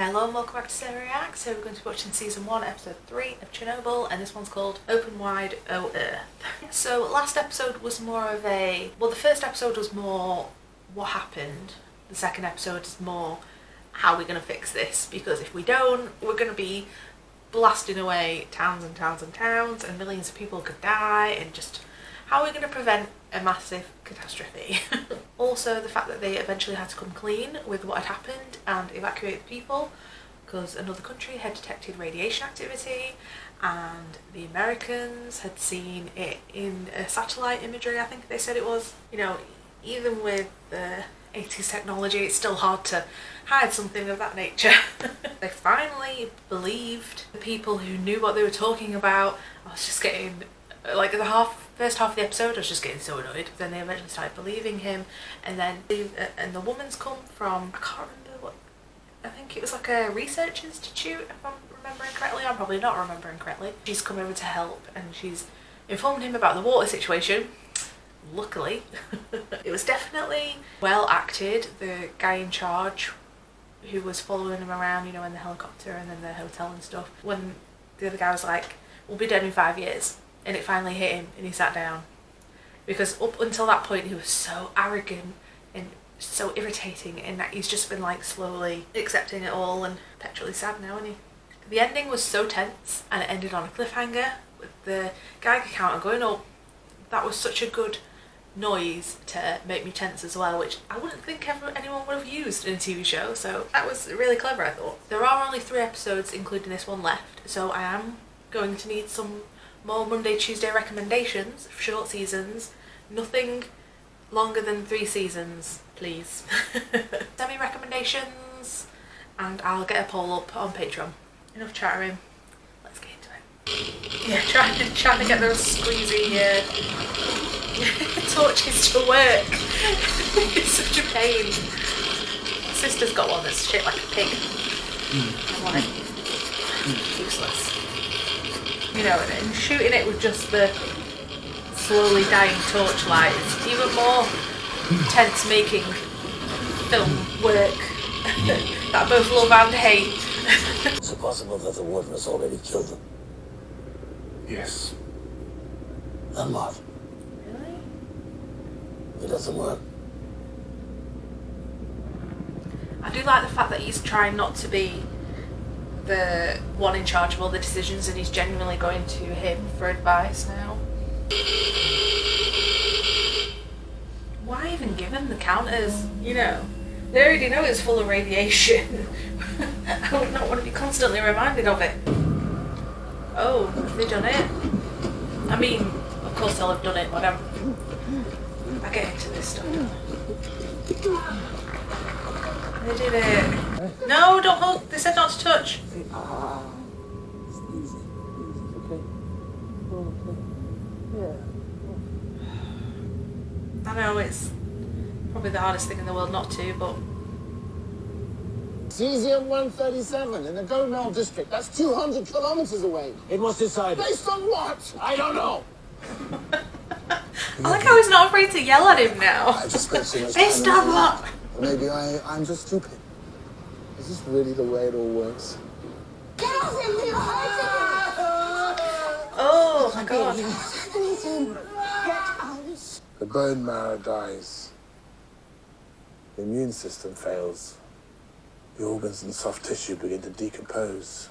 Hello and welcome back to Sarah Reacts. So we're going to be watching season 1 episode 3 of Chernobyl, and this one's called Open Wide O Earth. So last episode was more of a, well, the first episode was more what happened. The second episode is more how we're going to fix this, because if we don't, we're going to be blasting away towns and towns and towns, and millions of people could die, and just how we're going to prevent a massive catastrophe. Also the fact that they eventually had to come clean with what had happened and evacuate the people because another country had detected radiation activity, and the Americans had seen it in a satellite imagery, I think they said it was. You know, even with the 80s technology, it's still hard to hide something of that nature. They finally believed the people who knew what they were talking about. I was just getting, like, first half of the episode I was just getting so annoyed. Then they eventually started believing him, and then the woman's come from, I can't remember what, I think it was like a research institute, if I'm remembering correctly. I'm probably not remembering correctly. She's come over to help, and she's informed him about the water situation. Luckily. It was definitely well acted. The guy in charge who was following him around, you know, in the helicopter and then the hotel and stuff, when the other guy was like, we'll be dead in 5 years, and it finally hit him and he sat down, because up until that point he was so arrogant and so irritating, and that he's just been like slowly accepting it all, and petrolly sad now, isn't he? The ending was so tense, and it ended on a cliffhanger with the Geiger counter going up. That was such a good noise to make me tense as well, which I wouldn't think anyone would have used in a TV show, so that was really clever, I thought. There are only 3 episodes including this one left, so I am going to need some more Monday, Tuesday recommendations for short seasons. Nothing longer than 3 seasons, please. Send me recommendations and I'll get a poll up on Patreon. Enough chattering, let's get into it. Yeah, trying to get those squeezy torches to work. It's such a pain. My sister's got one that's shaped like a pig. I want it. Useless. You know, and shooting it with just the slowly dying torchlight is even more tense making film work that I both love and hate. Is it possible that the warden has already killed them? Yes. Then what? Really? It doesn't work. I do like the fact that he's trying not to be the one in charge of all the decisions, and he's genuinely going to him for advice now. Why even give him the counters? You know, they already know it's full of radiation. I would not want to be constantly reminded of it. Oh, have they done it? I mean, of course they'll have done it, whatever. I get into this stuff. They did it. No, don't hold. They said not to touch. It's easy. Okay? Yeah. I know it's probably the hardest thing in the world not to, but... Cesium 137 in the Chernobyl district. That's 200 kilometers away. It was decided. Based on what? I don't know. I like how he's not afraid to yell at him now. I just spent so much Based time on what? Maybe I'm just stupid. Is this really the way it all works? Oh my god. The bone marrow dies. The immune system fails. The organs and soft tissue begin to decompose.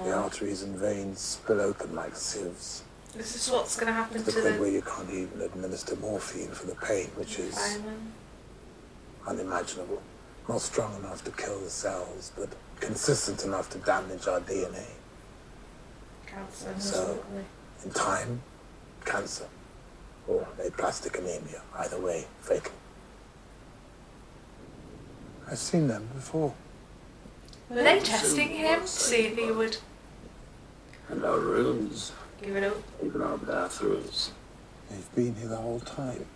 The arteries and veins spill open like sieves. This is what's going to happen To to the point the where you can't even administer morphine for the pain, which is fireman. unimaginable. Not strong enough to kill the cells, but consistent enough to damage our DNA. Cancer, So, absolutely. in time, cancer, or aplastic anemia, either way, fatal. I've seen them before. Were they testing him to see if he would And our rooms, give it up? even our bathrooms. They've been here the whole time.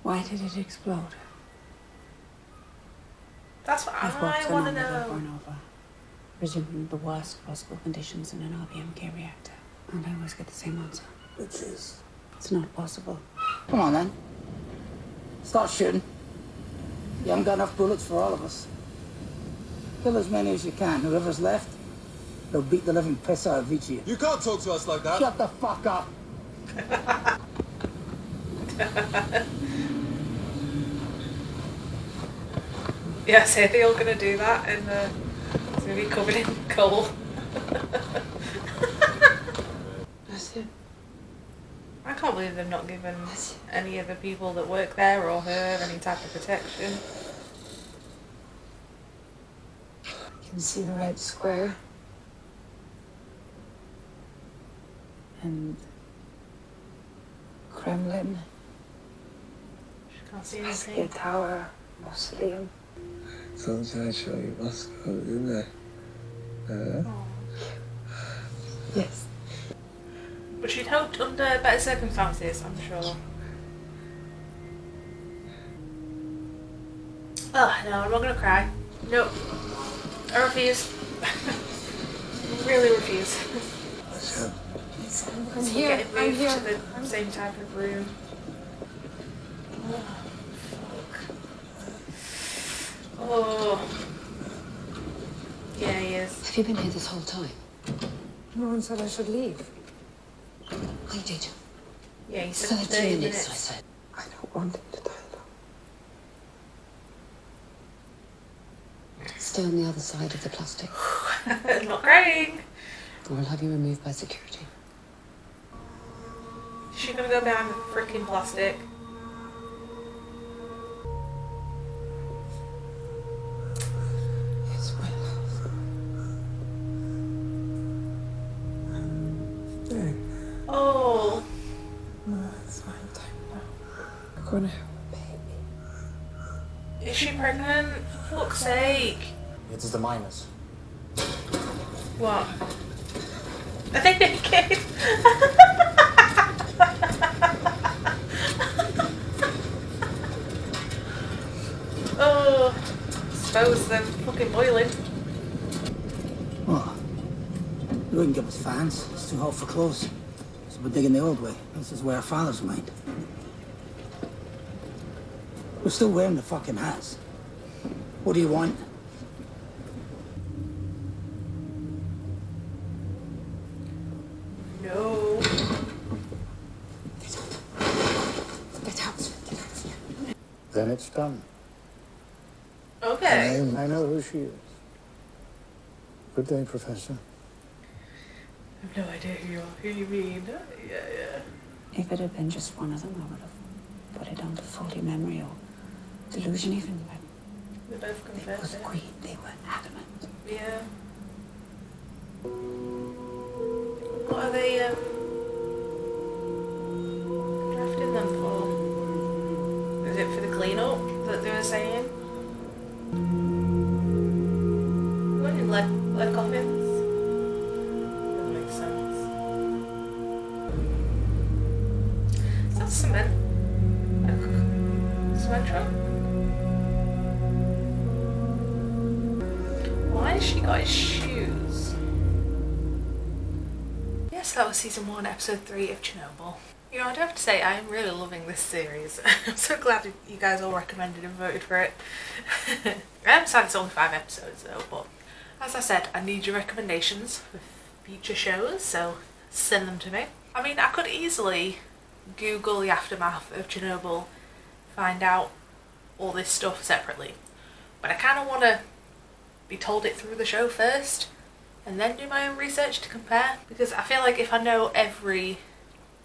Why did it explode? That's what I've worked I on want to all of it over know. and over. Presuming the worst possible conditions in an RBMK reactor. And I always get the same answer. Which is? It's not possible. Come on then. Start shooting. You haven't got enough bullets for all of us. Kill as many as you can. Whoever's left, they'll beat the living piss out of each of you. You can't talk to us like that. Shut the fuck up. Yeah, so they're all gonna do that and it's gonna be covered in coal. That's it. I can't believe they've not given any of the people that work there or her any type of protection. I can see the red square. And Kremlin. She can't see Moscow anything. Tower, Mausoleum. Something I show you Moscow, didn't I? Yes. But she'd hoped under better circumstances, I'm sure. Oh no, I'm not gonna cry. Nope. I refuse. Really refuse. I'm We're here. getting I'm moved here. to the same type of room. Oh, fuck. Oh. Yeah, he is. Have you been here this whole time? No one said I should leave. I did. Yeah, he said 30 30 minutes, I minutes. said. I don't want him to die alone. Stay on the other side of the plastic. I'm not crying. Or I'll have you removed by security. Is she gonna go behind the freaking plastic? It's my love. There. Oh. No, it's my time now. We're gonna have a baby. Is she pregnant? For fuck's sake. It's the minus. What? Are they naked? Oh, suppose they're fucking boiling. What? You wouldn't give us fans. It's too hot for clothes. So we're digging the old way. This is where our fathers mined. We're still wearing the fucking hats. What do you want? No. Get out. Then it's done. Okay. I know who she is. Good day, Professor. I have no idea who you mean. Yeah. If it had been just one of them, I would have put it down to faulty memory or delusion even, but They both they confessed both it. agreed. They were adamant. Yeah. What are they drafting them for? Is it for the cleanup that they were saying? What in lead coffins? Doesn't make sense. Is that cement? Cement truck? Why has she got his shoes? Yes, that was season 1, episode 3 of Chernobyl. You know, I do have to say, I am really loving this series. I'm so glad you guys all recommended and voted for it. I am sad it's only 5 episodes though, but as I said, I need your recommendations for future shows, so send them to me. I mean, I could easily Google the aftermath of Chernobyl, find out all this stuff separately, but I kind of want to be told it through the show first and then do my own research to compare, because I feel like if I know every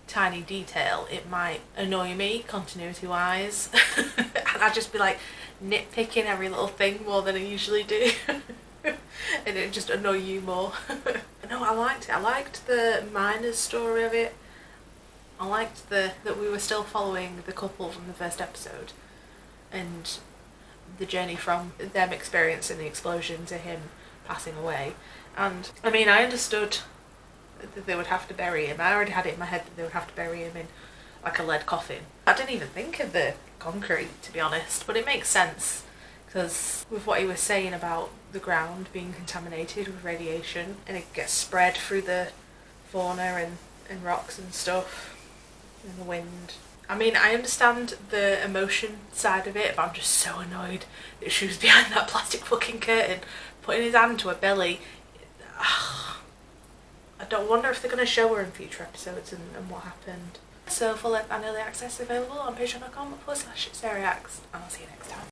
tiny detail it might annoy me continuity wise and I'd just be like nitpicking every little thing more than I usually do and it'd just annoy you more. But no, I liked it. I liked the miner's story of it. I liked that we were still following the couple from the first episode and the journey from them experiencing the explosion to him passing away. And I mean, I understood that they would have to bury him. I already had it in my head that they would have to bury him in like a lead coffin. I didn't even think of the concrete, to be honest, but it makes sense because with what he was saying about the ground being contaminated with radiation and it gets spread through the fauna and rocks and stuff and the wind. I mean, I understand the emotion side of it, but I'm just so annoyed that she was behind that plastic fucking curtain, putting his hand to her belly. I don't wonder if they're going to show her in future episodes and what happened. So full and early access available on patreon.com/SariaX, and I'll see you next time.